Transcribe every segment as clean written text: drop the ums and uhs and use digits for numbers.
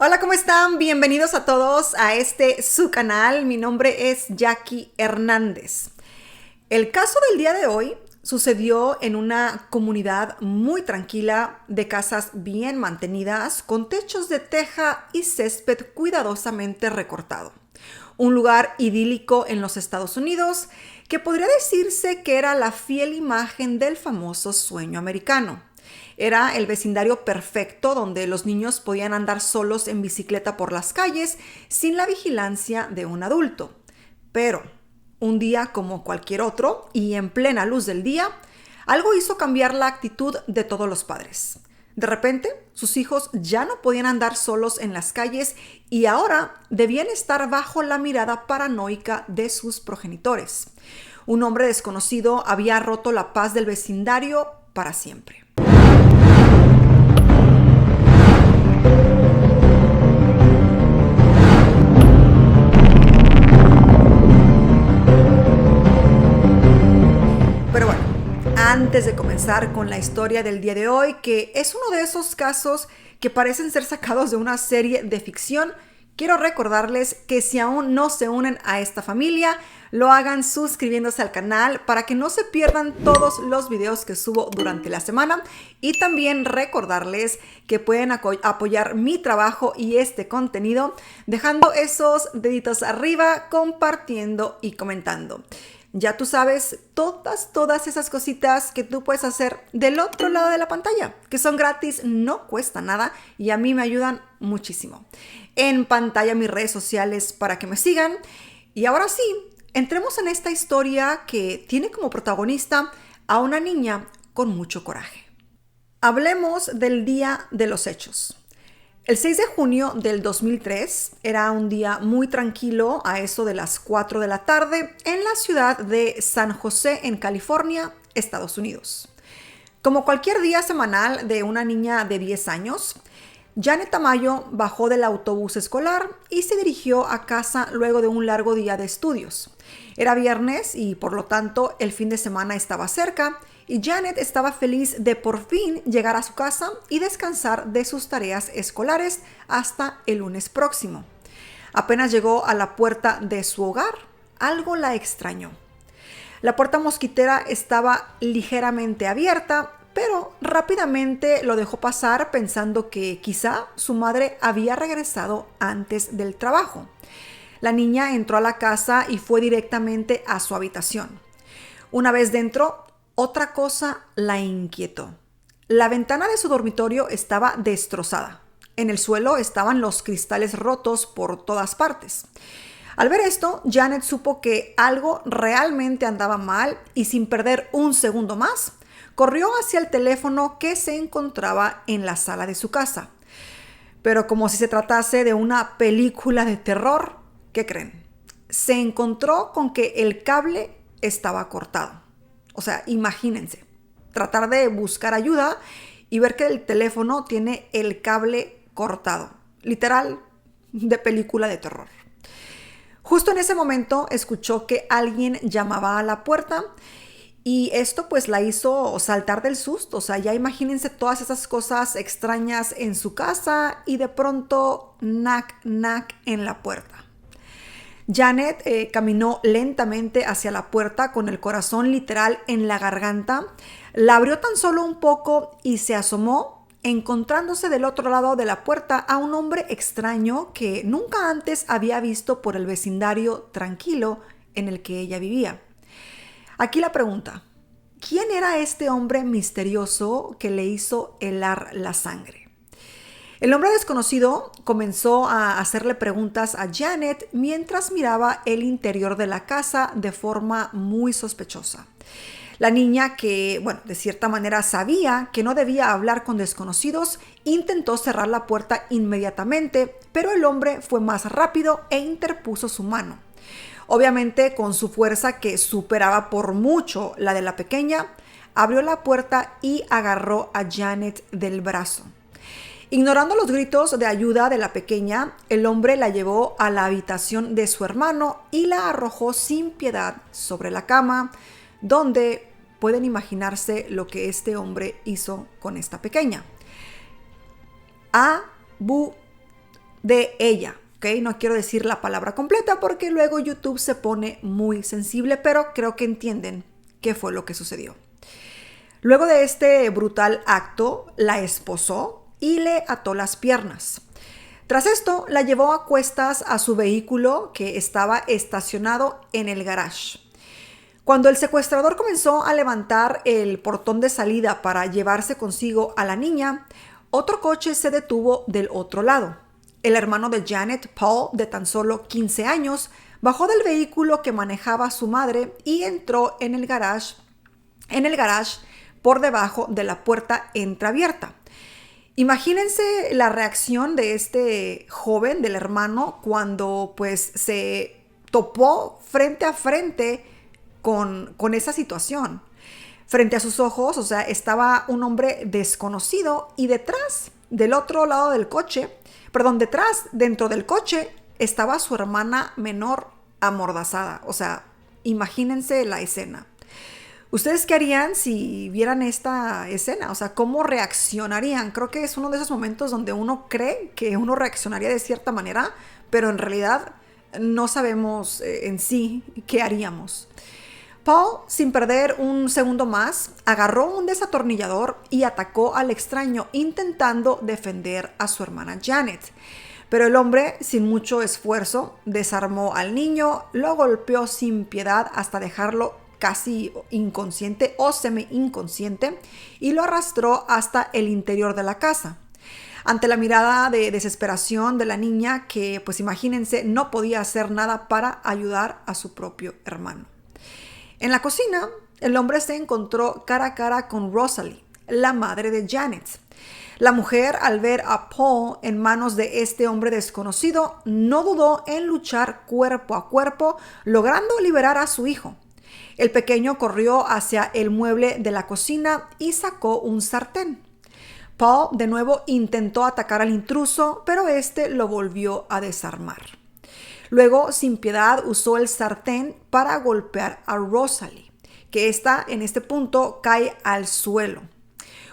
Hola, ¿cómo están? Bienvenidos a todos a su canal. Mi nombre es Jackie Hernández. El caso del día de hoy sucedió en una comunidad muy tranquila de casas bien mantenidas con techos de teja y césped cuidadosamente recortado. Un lugar idílico en los Estados Unidos que podría decirse que era la fiel imagen del famoso sueño americano. Era el vecindario perfecto donde los niños podían andar solos en bicicleta por las calles sin la vigilancia de un adulto. Pero un día como cualquier otro y en plena luz del día, algo hizo cambiar la actitud de todos los padres. De repente, sus hijos ya no podían andar solos en las calles y ahora debían estar bajo la mirada paranoica de sus progenitores. Un hombre desconocido había roto la paz del vecindario para siempre. Pero bueno, antes de comenzar con la historia del día de hoy, que es uno de esos casos que parecen ser sacados de una serie de ficción, quiero recordarles que si aún no se unen a esta familia, lo hagan suscribiéndose al canal para que no se pierdan todos los videos que subo durante la semana, y también recordarles que pueden apoyar mi trabajo y este contenido dejando esos deditos arriba, compartiendo y comentando. Ya tú sabes todas esas cositas que tú puedes hacer del otro lado de la pantalla, que son gratis, no cuesta nada y a mí me ayudan muchísimo. En pantalla mis redes sociales para que me sigan. Y ahora sí, entremos en esta historia que tiene como protagonista a una niña con mucho coraje. Hablemos del día de los hechos. El 6 de junio del 2003 era un día muy tranquilo a eso de las 4 de la tarde en la ciudad de San José, en California, Estados Unidos. Como cualquier día semanal de una niña de 10 años, Janet Tamayo bajó del autobús escolar y se dirigió a casa luego de un largo día de estudios. Era viernes y por lo tanto el fin de semana estaba cerca y Janet estaba feliz de por fin llegar a su casa y descansar de sus tareas escolares hasta el lunes próximo. Apenas llegó a la puerta de su hogar, algo la extrañó. La puerta mosquitera estaba ligeramente abierta, pero rápidamente lo dejó pasar pensando que quizá su madre había regresado antes del trabajo. La niña entró a la casa y fue directamente a su habitación. Una vez dentro, otra cosa la inquietó. La ventana de su dormitorio estaba destrozada. En el suelo estaban los cristales rotos por todas partes. Al ver esto, Janet supo que algo realmente andaba mal y sin perder un segundo más, corrió hacia el teléfono que se encontraba en la sala de su casa. Pero como si se tratase de una película de terror, ¿qué creen? Se encontró con que el cable estaba cortado. O sea, imagínense, tratar de buscar ayuda y ver que el teléfono tiene el cable cortado. Literal, de película de terror. Justo en ese momento escuchó que alguien llamaba a la puerta y esto pues la hizo saltar del susto. O sea, ya imagínense todas esas cosas extrañas en su casa y de pronto, knock, knock en la puerta. Janet caminó lentamente hacia la puerta con el corazón literal en la garganta. La abrió tan solo un poco y se asomó, encontrándose del otro lado de la puerta a un hombre extraño que nunca antes había visto por el vecindario tranquilo en el que ella vivía. Aquí la pregunta: ¿quién era este hombre misterioso que le hizo helar la sangre? El hombre desconocido comenzó a hacerle preguntas a Janet mientras miraba el interior de la casa de forma muy sospechosa. La niña, que, de cierta manera sabía que no debía hablar con desconocidos, intentó cerrar la puerta inmediatamente, pero el hombre fue más rápido e interpuso su mano. Obviamente, con su fuerza que superaba por mucho la de la pequeña, abrió la puerta y agarró a Janet del brazo. Ignorando los gritos de ayuda de la pequeña, el hombre la llevó a la habitación de su hermano y la arrojó sin piedad sobre la cama, donde pueden imaginarse lo que este hombre hizo con esta pequeña. de ella. ¿Ok? No quiero decir la palabra completa porque luego YouTube se pone muy sensible, pero creo que entienden qué fue lo que sucedió. Luego de este brutal acto, la esposó y le ató las piernas. Tras esto, la llevó a cuestas a su vehículo que estaba estacionado en el garage. Cuando el secuestrador comenzó a levantar el portón de salida para llevarse consigo a la niña, otro coche se detuvo del otro lado. El hermano de Janet, Paul, de tan solo 15 años, bajó del vehículo que manejaba su madre y entró en el garage por debajo de la puerta entreabierta. Imagínense la reacción de este joven, del hermano, cuando pues se topó frente a frente con esa situación. Frente a sus ojos, o sea, estaba un hombre desconocido y detrás, del otro lado del coche, dentro del coche, estaba su hermana menor amordazada. O sea, imagínense la escena. ¿Ustedes qué harían si vieran esta escena? O sea, ¿cómo reaccionarían? Creo que es uno de esos momentos donde uno cree que uno reaccionaría de cierta manera, pero en realidad no sabemos en sí qué haríamos. Paul, sin perder un segundo más, agarró un desatornillador y atacó al extraño intentando defender a su hermana Janet. Pero el hombre, sin mucho esfuerzo, desarmó al niño, lo golpeó sin piedad hasta dejarlo casi inconsciente o semi-inconsciente y lo arrastró hasta el interior de la casa. Ante la mirada de desesperación de la niña, que pues imagínense no podía hacer nada para ayudar a su propio hermano. En la cocina, el hombre se encontró cara a cara con Rosalie, la madre de Janet. La mujer, al ver a Paul en manos de este hombre desconocido, no dudó en luchar cuerpo a cuerpo, logrando liberar a su hijo. El pequeño corrió hacia el mueble de la cocina y sacó un sartén. Paul de nuevo intentó atacar al intruso, pero este lo volvió a desarmar. Luego, sin piedad, usó el sartén para golpear a Rosalie, que en este punto cae al suelo.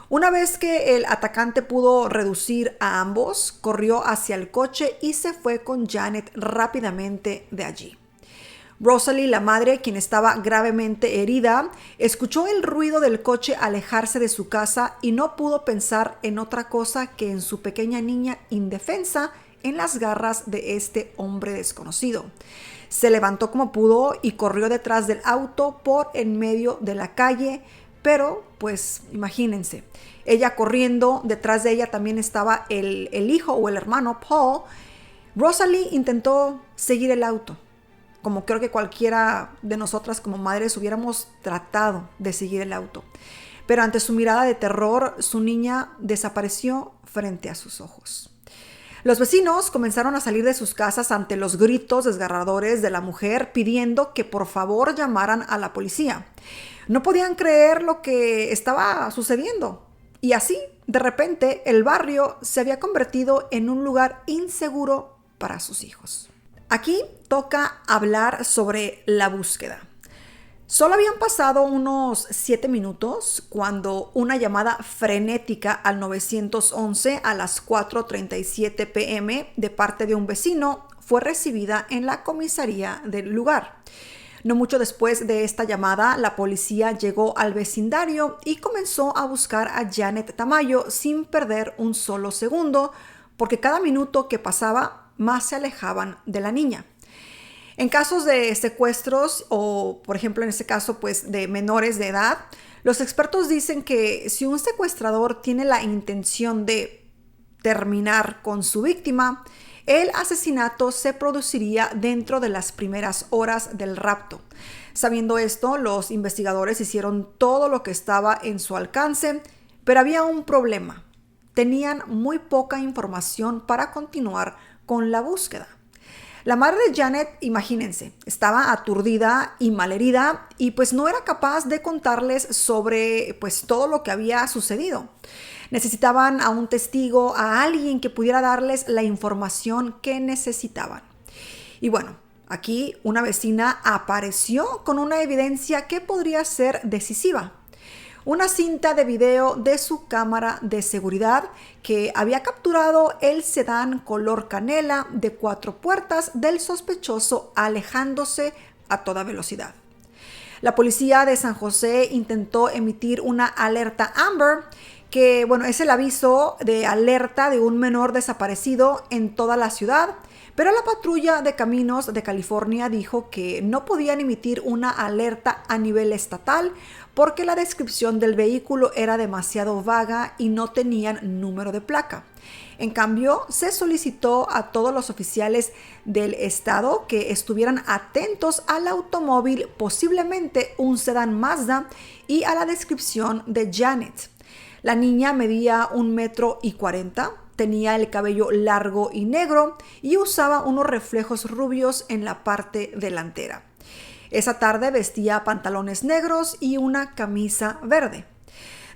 Una vez que el atacante pudo reducir a ambos, corrió hacia el coche y se fue con Janet rápidamente de allí. Rosalie, la madre, quien estaba gravemente herida, escuchó el ruido del coche alejarse de su casa y no pudo pensar en otra cosa que en su pequeña niña indefensa en las garras de este hombre desconocido. Se levantó como pudo y corrió detrás del auto por en medio de la calle, pero pues imagínense, ella corriendo, detrás de ella también estaba el hijo o el hermano Paul. Rosalie intentó seguir el auto, como creo que cualquiera de nosotras como madres hubiéramos tratado de seguir el auto. Pero ante su mirada de terror, su niña desapareció frente a sus ojos. Los vecinos comenzaron a salir de sus casas ante los gritos desgarradores de la mujer pidiendo que por favor llamaran a la policía. No podían creer lo que estaba sucediendo. Y así, de repente, el barrio se había convertido en un lugar inseguro para sus hijos. Aquí toca hablar sobre la búsqueda. Solo habían pasado unos 7 minutos cuando una llamada frenética al 911 a las 4:37 p.m. de parte de un vecino fue recibida en la comisaría del lugar. No mucho después de esta llamada, la policía llegó al vecindario y comenzó a buscar a Janet Tamayo sin perder un solo segundo, porque cada minuto que pasaba más se alejaban de la niña. En casos de secuestros o, por ejemplo, en este caso, pues de menores de edad, los expertos dicen que si un secuestrador tiene la intención de terminar con su víctima, el asesinato se produciría dentro de las primeras horas del rapto. Sabiendo esto, los investigadores hicieron todo lo que estaba en su alcance, pero había un problema. Tenían muy poca información para continuar con la búsqueda. La madre de Janet, imagínense, estaba aturdida y malherida y pues no era capaz de contarles sobre pues todo lo que había sucedido. Necesitaban a un testigo, a alguien que pudiera darles la información que necesitaban. Y bueno, aquí una vecina apareció con una evidencia que podría ser decisiva. una cinta de video de su cámara de seguridad que había capturado el sedán color canela de 4 puertas del sospechoso alejándose a toda velocidad. La policía de San José intentó emitir una alerta Amber, que es el aviso de alerta de un menor desaparecido en toda la ciudad, pero la patrulla de caminos de California dijo que no podían emitir una alerta a nivel estatal porque la descripción del vehículo era demasiado vaga y no tenían número de placa. En cambio, se solicitó a todos los oficiales del estado que estuvieran atentos al automóvil, posiblemente un sedán Mazda, y a la descripción de Janet. La niña medía 1,40 m, tenía el cabello largo y negro y usaba unos reflejos rubios en la parte delantera. Esa tarde vestía pantalones negros y una camisa verde.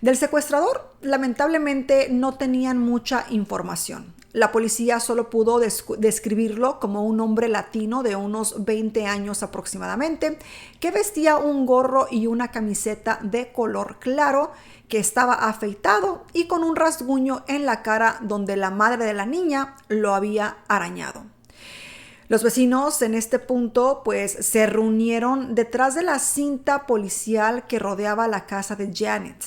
Del secuestrador, lamentablemente, no tenían mucha información. La policía solo pudo describirlo como un hombre latino de unos 20 años aproximadamente, que vestía un gorro y una camiseta de color claro, que estaba afeitado y con un rasguño en la cara donde la madre de la niña lo había arañado. Los vecinos en este punto se reunieron detrás de la cinta policial que rodeaba la casa de Janet.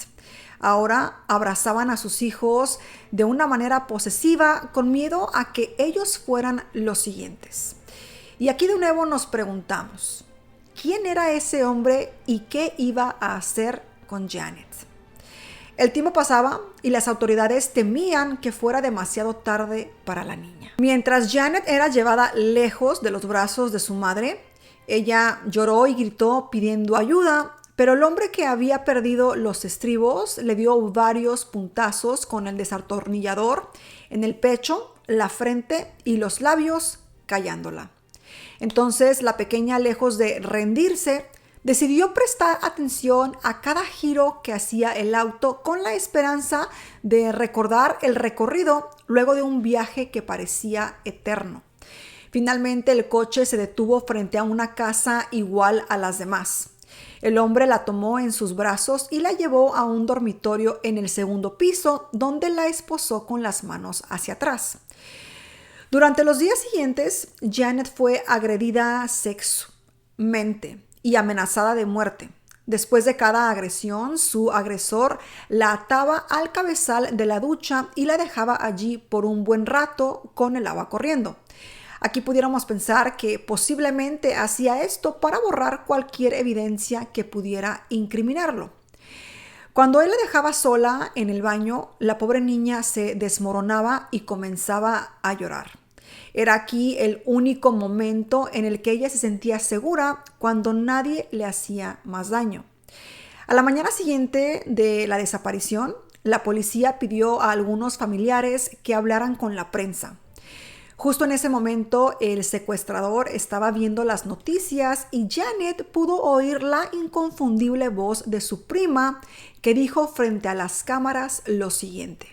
Ahora abrazaban a sus hijos de una manera posesiva, con miedo a que ellos fueran los siguientes. Y aquí de nuevo nos preguntamos, ¿quién era ese hombre y qué iba a hacer con Janet? El tiempo pasaba y las autoridades temían que fuera demasiado tarde para la niña. Mientras Janet era llevada lejos de los brazos de su madre, ella lloró y gritó pidiendo ayuda, pero el hombre que había perdido los estribos le dio varios puntazos con el desatornillador en el pecho, la frente y los labios, callándola. Entonces la pequeña, lejos de rendirse, decidió prestar atención a cada giro que hacía el auto con la esperanza de recordar el recorrido luego de un viaje que parecía eterno. Finalmente el coche se detuvo frente a una casa igual a las demás. El hombre la tomó en sus brazos y la llevó a un dormitorio en el 2º piso, donde la esposó con las manos hacia atrás. Durante los días siguientes, Janet fue agredida sexualmente y amenazada de muerte. Después de cada agresión, su agresor la ataba al cabezal de la ducha y la dejaba allí por un buen rato con el agua corriendo. Aquí pudiéramos pensar que posiblemente hacía esto para borrar cualquier evidencia que pudiera incriminarlo. Cuando él la dejaba sola en el baño, la pobre niña se desmoronaba y comenzaba a llorar. Era aquí el único momento en el que ella se sentía segura, cuando nadie le hacía más daño. A la mañana siguiente de la desaparición, la policía pidió a algunos familiares que hablaran con la prensa. Justo en ese momento, el secuestrador estaba viendo las noticias y Janet pudo oír la inconfundible voz de su prima, que dijo frente a las cámaras lo siguiente: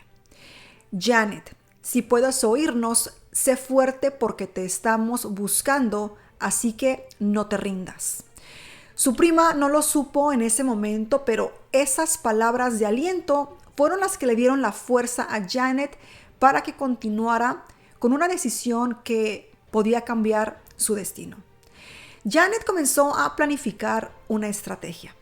Janet, si puedes oírnos, sé fuerte porque te estamos buscando, así que no te rindas. Su prima no lo supo en ese momento, pero esas palabras de aliento fueron las que le dieron la fuerza a Janet para que continuara con una decisión que podía cambiar su destino. Janet comenzó a planificar una estrategia.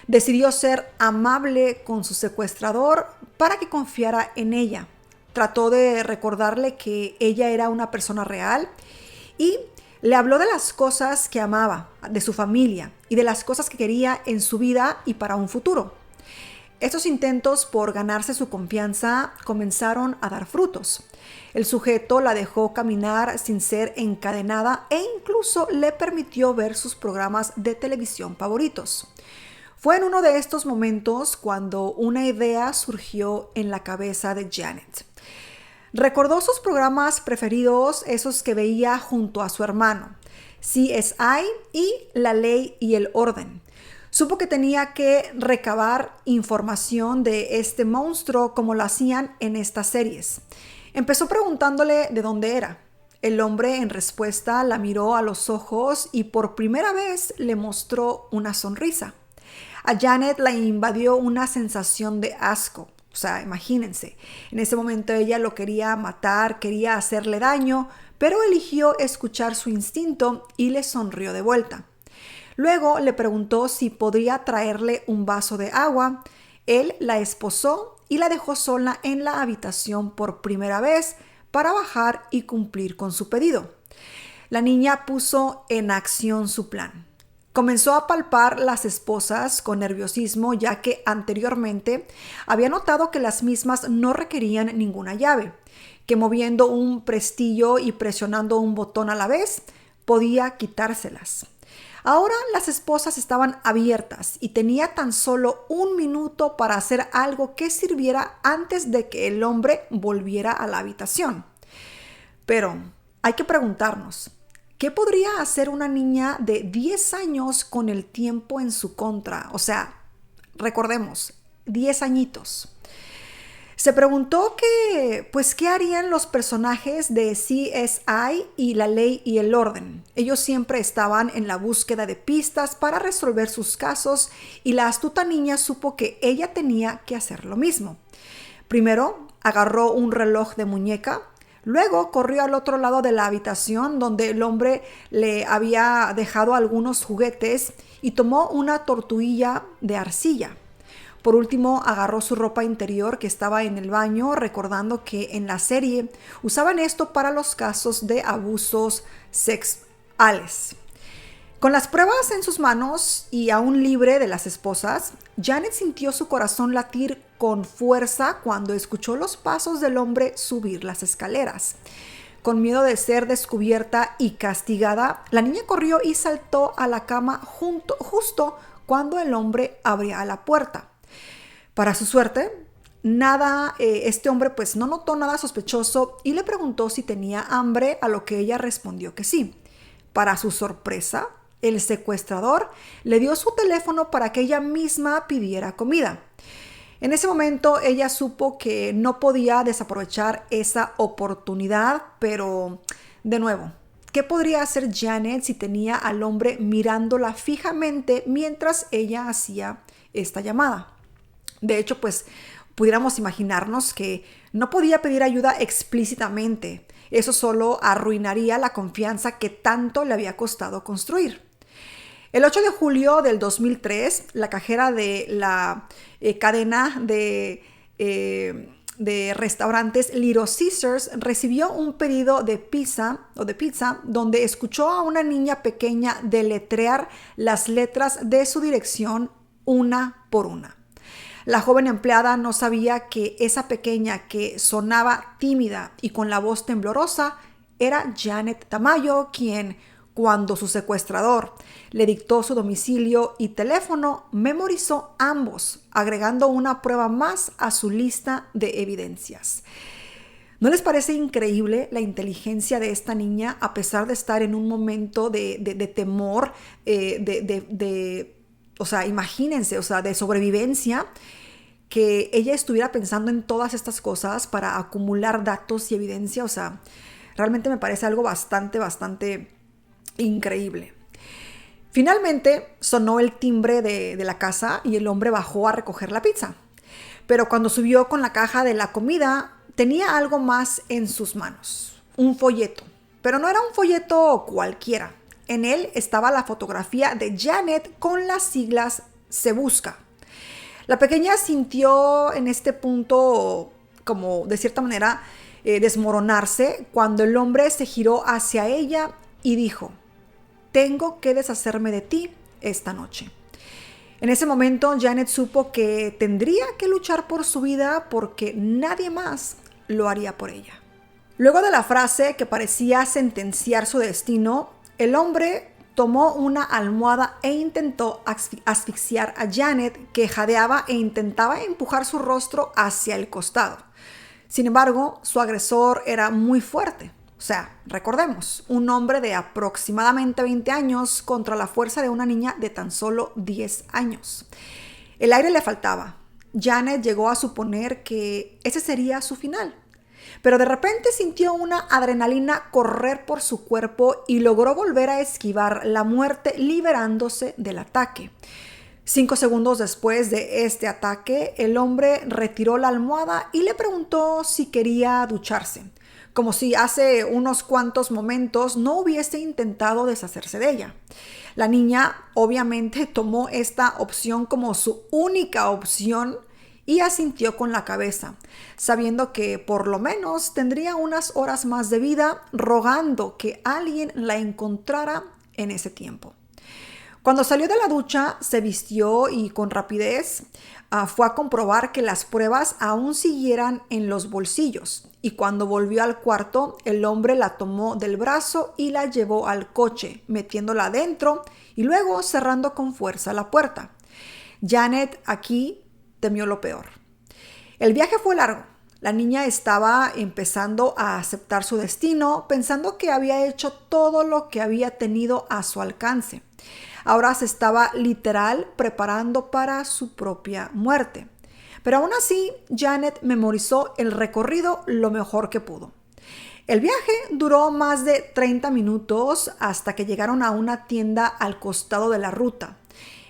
Decidió ser amable con su secuestrador para que confiara en ella. Trató de recordarle que ella era una persona real y le habló de las cosas que amaba, de su familia y de las cosas que quería en su vida y para un futuro. Estos intentos por ganarse su confianza comenzaron a dar frutos. El sujeto la dejó caminar sin ser encadenada e incluso le permitió ver sus programas de televisión favoritos. Fue en uno de estos momentos cuando una idea surgió en la cabeza de Janet. Recordó sus programas preferidos, esos que veía junto a su hermano, CSI y La Ley y el Orden. Supo que tenía que recabar información de este monstruo como lo hacían en estas series. Empezó preguntándole de dónde era. El hombre en respuesta la miró a los ojos y por primera vez le mostró una sonrisa. A Janet la invadió una sensación de asco. O sea, imagínense, en ese momento ella lo quería matar, quería hacerle daño, pero eligió escuchar su instinto y le sonrió de vuelta. Luego le preguntó si podría traerle un vaso de agua. Él la esposó y la dejó sola en la habitación por primera vez para bajar y cumplir con su pedido. La niña puso en acción su plan. Comenzó a palpar las esposas con nerviosismo, ya que anteriormente había notado que las mismas no requerían ninguna llave, que moviendo un pestillo y presionando un botón a la vez podía quitárselas. Ahora las esposas estaban abiertas y tenía tan solo 1 minuto para hacer algo que sirviera antes de que el hombre volviera a la habitación. Pero hay que preguntarnos, ¿qué podría hacer una niña de 10 años con el tiempo en su contra? O sea, recordemos, 10 añitos. Se preguntó ¿qué harían los personajes de CSI y La Ley y el Orden? Ellos siempre estaban en la búsqueda de pistas para resolver sus casos y la astuta niña supo que ella tenía que hacer lo mismo. Primero, agarró un reloj de muñeca. Luego corrió al otro lado de la habitación donde el hombre le había dejado algunos juguetes y tomó una tortuilla de arcilla. Por último, agarró su ropa interior que estaba en el baño, recordando que en la serie usaban esto para los casos de abusos sexuales. Con las pruebas en sus manos y aún libre de las esposas, Janet sintió su corazón latir con fuerza cuando escuchó los pasos del hombre subir las escaleras. Con miedo de ser descubierta y castigada, la niña corrió y saltó a la cama justo cuando el hombre abría la puerta. Para su suerte, este hombre pues no notó nada sospechoso y le preguntó si tenía hambre, a lo que ella respondió que sí. Para su sorpresa, el secuestrador le dio su teléfono para que ella misma pidiera comida. En ese momento ella supo que no podía desaprovechar esa oportunidad, pero de nuevo, ¿qué podría hacer Janet si tenía al hombre mirándola fijamente mientras ella hacía esta llamada? De hecho, pues pudiéramos imaginarnos que no podía pedir ayuda explícitamente. Eso solo arruinaría la confianza que tanto le había costado construir. El 8 de julio del 2003, la cajera de la cadena de restaurantes Little Caesars recibió un pedido de pizza donde escuchó a una niña pequeña deletrear las letras de su dirección una por una. La joven empleada no sabía que esa pequeña que sonaba tímida y con la voz temblorosa era Janet Tamayo, quien, cuando su secuestrador le dictó su domicilio y teléfono, memorizó ambos, agregando una prueba más a su lista de evidencias. ¿No les parece increíble la inteligencia de esta niña a pesar de estar en un momento de temor, o sea, imagínense, o sea, de sobrevivencia, que ella estuviera pensando en todas estas cosas para acumular datos y evidencia? O sea, realmente me parece algo bastante increíble. Finalmente sonó el timbre de la casa y el hombre bajó a recoger la pizza. Pero cuando subió con la caja de la comida, tenía algo más en sus manos, un folleto. Pero no era un folleto cualquiera. En él estaba la fotografía de Janet con las siglas Se Busca. La pequeña sintió en este punto como de cierta manera desmoronarse cuando el hombre se giró hacia ella y dijo: tengo que deshacerme de ti esta noche. En ese momento Janet supo que tendría que luchar por su vida porque nadie más lo haría por ella. Luego de la frase que parecía sentenciar su destino, el hombre tomó una almohada e intentó asfixiar a Janet, que jadeaba e intentaba empujar su rostro hacia el costado. Sin embargo, su agresor era muy fuerte. O sea, recordemos, un hombre de aproximadamente 20 años contra la fuerza de una niña de tan solo 10 años. El aire le faltaba. Janet llegó a suponer que ese sería su final. Pero de repente sintió una adrenalina correr por su cuerpo y logró volver a esquivar la muerte liberándose del ataque. 5 segundos después de este ataque, el hombre retiró la almohada y le preguntó si quería ducharse, como si hace unos cuantos momentos no hubiese intentado deshacerse de ella. La niña obviamente tomó esta opción como su única opción y asintió con la cabeza, sabiendo que por lo menos tendría unas horas más de vida, rogando que alguien la encontrara en ese tiempo. Cuando salió de la ducha, se vistió y con rapidez fue a comprobar que las pruebas aún siguieran en los bolsillos. Y cuando volvió al cuarto, el hombre la tomó del brazo y la llevó al coche, metiéndola adentro y luego cerrando con fuerza la puerta. Janet aquí temió lo peor. El viaje fue largo. La niña estaba empezando a aceptar su destino, pensando que había hecho todo lo que había tenido a su alcance. Ahora se estaba literal preparando para su propia muerte. Pero aún así, Janet memorizó el recorrido lo mejor que pudo. El viaje duró más de 30 minutos hasta que llegaron a una tienda al costado de la ruta.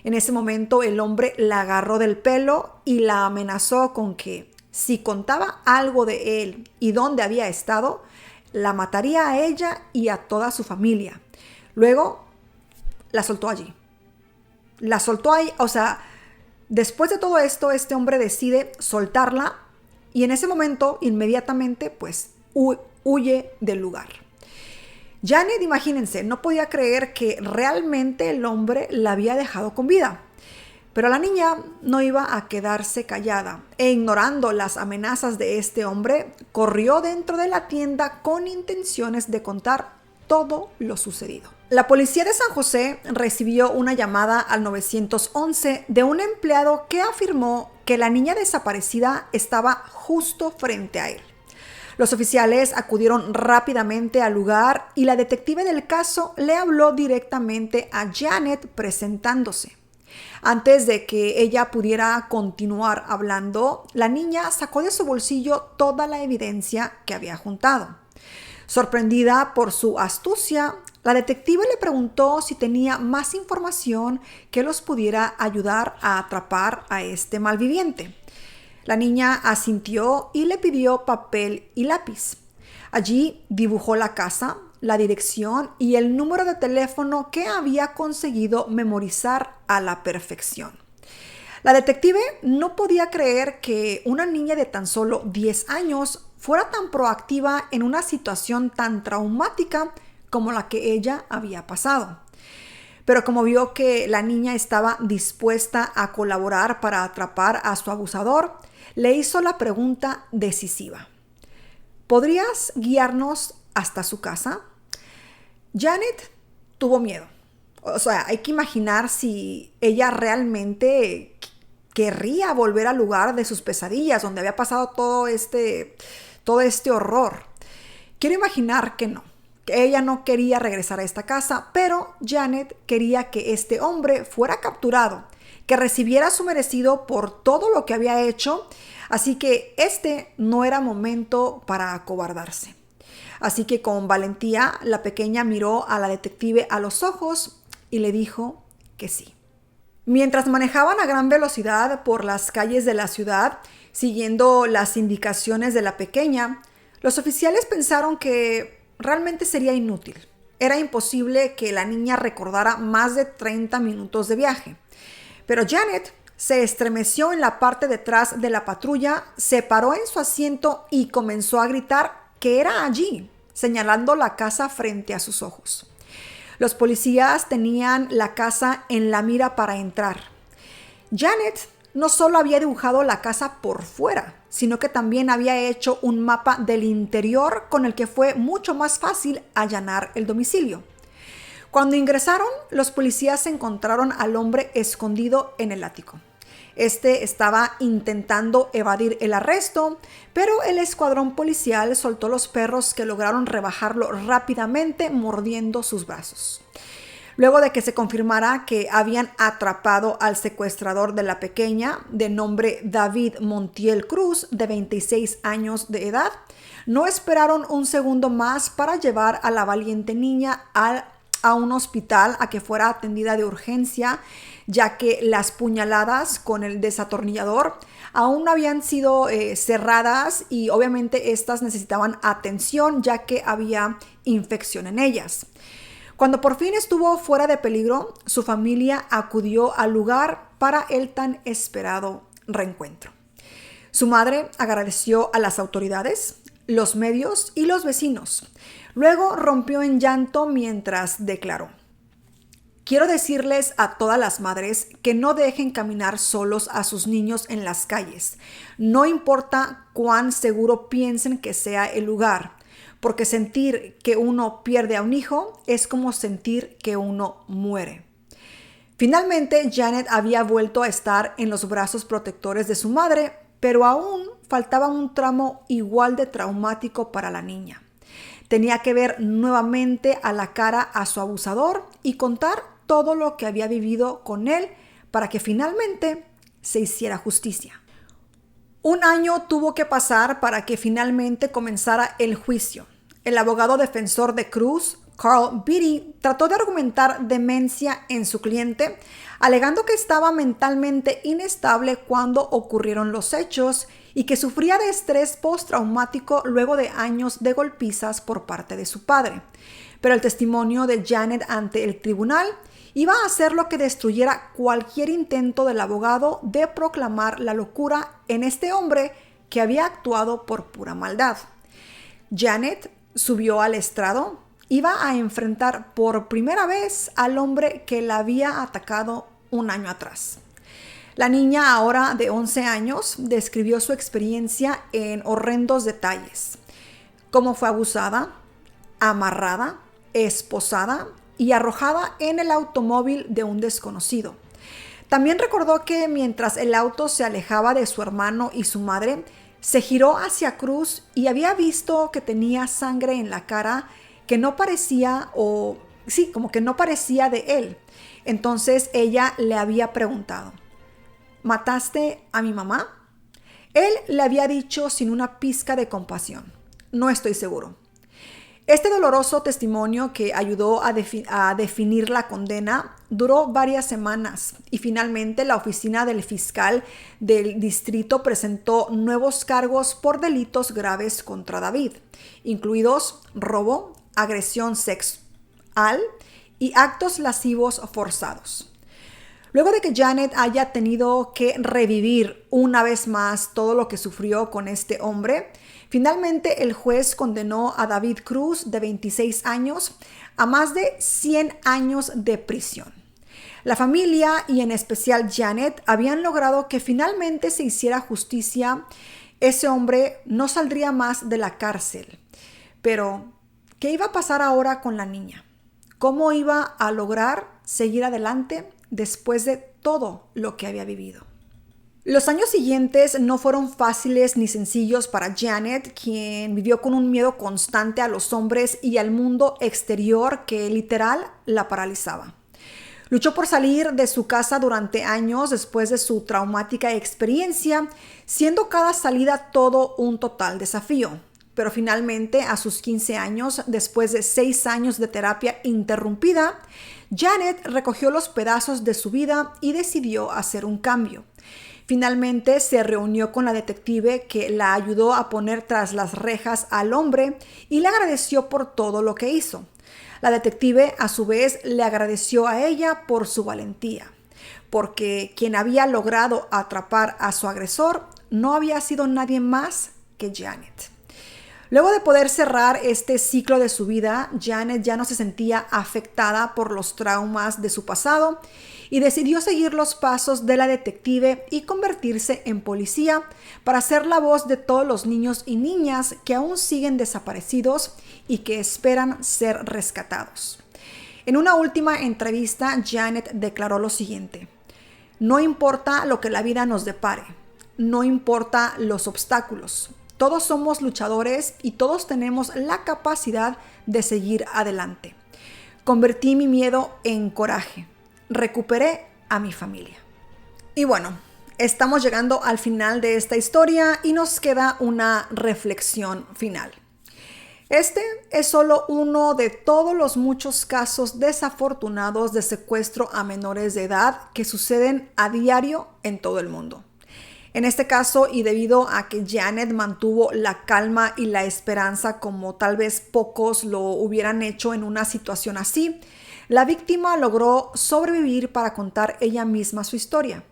En ese momento el hombre la agarró del pelo y la amenazó con que si contaba algo de él y dónde había estado, la mataría a ella y a toda su familia. Luego la soltó allí. La soltó ahí, o sea, después de todo esto, este hombre decide soltarla y en ese momento, inmediatamente, pues, huye del lugar. Janet, imagínense, no podía creer que realmente el hombre la había dejado con vida. Pero la niña no iba a quedarse callada e ignorando las amenazas de este hombre, corrió dentro de la tienda con intenciones de contar todo lo sucedido. La policía de San José recibió una llamada al 911 de un empleado que afirmó que la niña desaparecida estaba justo frente a él. Los oficiales acudieron rápidamente al lugar y la detective del caso le habló directamente a Janet presentándose. Antes de que ella pudiera continuar hablando, la niña sacó de su bolsillo toda la evidencia que había juntado. Sorprendida por su astucia, la detective le preguntó si tenía más información que los pudiera ayudar a atrapar a este malviviente. La niña asintió y le pidió papel y lápiz. Allí dibujó la casa, la dirección y el número de teléfono que había conseguido memorizar a la perfección. La detective no podía creer que una niña de tan solo 10 años fuera tan proactiva en una situación tan traumática como la que ella había pasado. Pero como vio que la niña estaba dispuesta a colaborar para atrapar a su abusador, le hizo la pregunta decisiva. ¿Podrías guiarnos hasta su casa? Janet tuvo miedo. O sea, hay que imaginar si ella realmente querría volver al lugar de sus pesadillas, donde había pasado todo este horror. Quiero imaginar que no, que ella no quería regresar a esta casa, pero Janet quería que este hombre fuera capturado, que recibiera su merecido por todo lo que había hecho, así que este no era momento para acobardarse. Así que con valentía, la pequeña miró a la detective a los ojos y le dijo que sí. Mientras manejaban a gran velocidad por las calles de la ciudad, siguiendo las indicaciones de la pequeña, los oficiales pensaron que realmente sería inútil. Era imposible que la niña recordara más de 30 minutos de viaje. Pero Janet se estremeció en la parte de atrás de la patrulla, se paró en su asiento y comenzó a gritar que era allí, señalando la casa frente a sus ojos. Los policías tenían la casa en la mira para entrar. Janet no solo había dibujado la casa por fuera, sino que también había hecho un mapa del interior con el que fue mucho más fácil allanar el domicilio. Cuando ingresaron, los policías encontraron al hombre escondido en el ático. Este estaba intentando evadir el arresto, pero el escuadrón policial soltó los perros que lograron rebajarlo rápidamente, mordiendo sus brazos. Luego de que se confirmara que habían atrapado al secuestrador de la pequeña, de nombre David Montiel Cruz, de 26 años de edad, no esperaron un segundo más para llevar a la valiente niña a un hospital a que fuera atendida de urgencia, ya que las puñaladas con el desatornillador aún no habían sido cerradas y obviamente estas necesitaban atención ya que había infección en ellas. Cuando por fin estuvo fuera de peligro, su familia acudió al lugar para el tan esperado reencuentro. Su madre agradeció a las autoridades, los medios y los vecinos. Luego rompió en llanto mientras declaró: quiero decirles a todas las madres que no dejen caminar solos a sus niños en las calles. No importa cuán seguro piensen que sea el lugar, porque sentir que uno pierde a un hijo es como sentir que uno muere. Finalmente, Janet había vuelto a estar en los brazos protectores de su madre, pero aún faltaba un tramo igual de traumático para la niña. Tenía que ver nuevamente a la cara a su abusador y contar todo lo que había vivido con él para que finalmente se hiciera justicia. Un año tuvo que pasar para que finalmente comenzara el juicio. El abogado defensor de Cruz, Carl Beatty, trató de argumentar demencia en su cliente, alegando que estaba mentalmente inestable cuando ocurrieron los hechos y que sufría de estrés postraumático luego de años de golpizas por parte de su padre. Pero el testimonio de Janet ante el tribunal iba a hacer lo que destruyera cualquier intento del abogado de proclamar la locura en este hombre que había actuado por pura maldad. Janet subió al estrado. Iba a enfrentar por primera vez al hombre que la había atacado un año atrás. La niña, ahora de 11 años, describió su experiencia en horrendos detalles. Cómo fue abusada, amarrada, esposada y arrojada en el automóvil de un desconocido. También recordó que mientras el auto se alejaba de su hermano y su madre, se giró hacia Cruz y había visto que tenía sangre en la cara que no parecía, como que no parecía de él. Entonces ella le había preguntado: ¿mataste a mi mamá? Él le había dicho sin una pizca de compasión: no estoy seguro. Este doloroso testimonio, que ayudó a definir la condena, duró varias semanas y finalmente la oficina del fiscal del distrito presentó nuevos cargos por delitos graves contra David, incluidos robo, agresión sexual y actos lascivos forzados. Luego de que Janet haya tenido que revivir una vez más todo lo que sufrió con este hombre, finalmente el juez condenó a David Cruz, de 26 años, a más de 100 años de prisión. La familia y en especial Janet habían logrado que finalmente se hiciera justicia. Ese hombre no saldría más de la cárcel. Pero ¿qué iba a pasar ahora con la niña? ¿Cómo iba a lograr seguir adelante después de todo lo que había vivido? Los años siguientes no fueron fáciles ni sencillos para Janet, quien vivió con un miedo constante a los hombres y al mundo exterior que literal la paralizaba. Luchó por salir de su casa durante años después de su traumática experiencia, siendo cada salida todo un total desafío. Pero finalmente, a sus 15 años, después de 6 años de terapia interrumpida, Janet recogió los pedazos de su vida y decidió hacer un cambio. Finalmente se reunió con la detective que la ayudó a poner tras las rejas al hombre y le agradeció por todo lo que hizo. La detective, a su vez, le agradeció a ella por su valentía, porque quien había logrado atrapar a su agresor no había sido nadie más que Janet. Luego de poder cerrar este ciclo de su vida, Janet ya no se sentía afectada por los traumas de su pasado y decidió seguir los pasos de la detective y convertirse en policía para ser la voz de todos los niños y niñas que aún siguen desaparecidos y que esperan ser rescatados. En una última entrevista, Janet declaró lo siguiente: no importa lo que la vida nos depare, no importa los obstáculos. Todos somos luchadores y todos tenemos la capacidad de seguir adelante. Convertí mi miedo en coraje. Recuperé a mi familia. Y bueno, estamos llegando al final de esta historia y nos queda una reflexión final. Este es solo uno de todos los muchos casos desafortunados de secuestro a menores de edad que suceden a diario en todo el mundo. En este caso, y debido a que Janet mantuvo la calma y la esperanza como tal vez pocos lo hubieran hecho en una situación así, la víctima logró sobrevivir para contar ella misma su historia.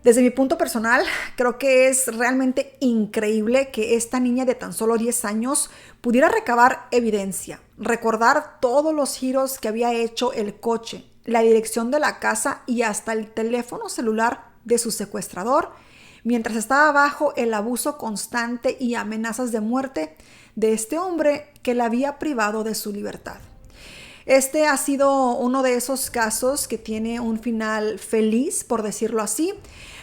Desde mi punto personal, creo que es realmente increíble que esta niña de tan solo 10 años pudiera recabar evidencia, recordar todos los giros que había hecho el coche, la dirección de la casa y hasta el teléfono celular de su secuestrador, mientras estaba bajo el abuso constante y amenazas de muerte de este hombre que la había privado de su libertad. Este ha sido uno de esos casos que tiene un final feliz, por decirlo así,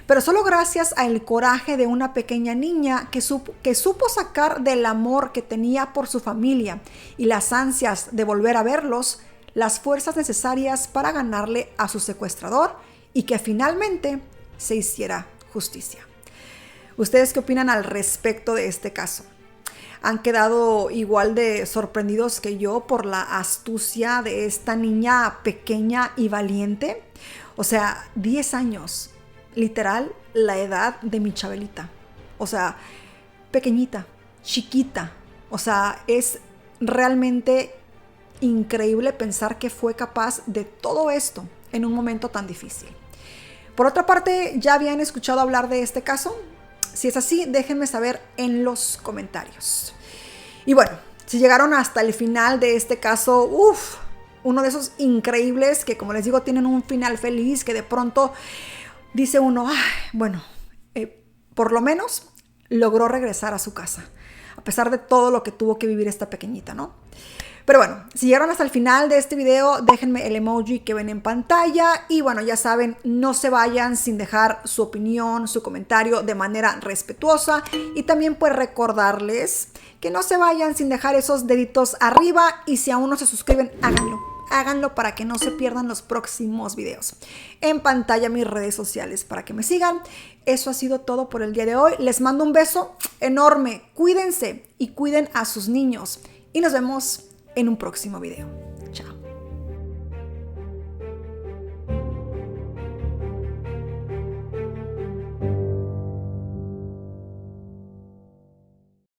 pero solo gracias al coraje de una pequeña niña que supo sacar del amor que tenía por su familia y las ansias de volver a verlos, las fuerzas necesarias para ganarle a su secuestrador y que finalmente se hiciera justicia. ¿Ustedes qué opinan al respecto de este caso? ¿Han quedado igual de sorprendidos que yo por la astucia de esta niña pequeña y valiente? O sea, 10 años, literal la edad de mi Chabelita. O sea, pequeñita, chiquita. O sea, es realmente increíble pensar que fue capaz de todo esto en un momento tan difícil. Por otra parte, ¿ya habían escuchado hablar de este caso? Si es así, déjenme saber en los comentarios. Y bueno, si llegaron hasta el final de este caso, uno de esos increíbles que, como les digo, tienen un final feliz, que de pronto dice uno, por lo menos logró regresar a su casa, a pesar de todo lo que tuvo que vivir esta pequeñita, ¿no? Pero bueno, si llegaron hasta el final de este video, déjenme el emoji que ven en pantalla. Y bueno, ya saben, no se vayan sin dejar su opinión, su comentario de manera respetuosa. Y también pues recordarles que no se vayan sin dejar esos deditos arriba. Y si aún no se suscriben, háganlo. Háganlo para que no se pierdan los próximos videos. En pantalla mis redes sociales para que me sigan. Eso ha sido todo por el día de hoy. Les mando un beso enorme. Cuídense y cuiden a sus niños. Y nos vemos en un próximo video.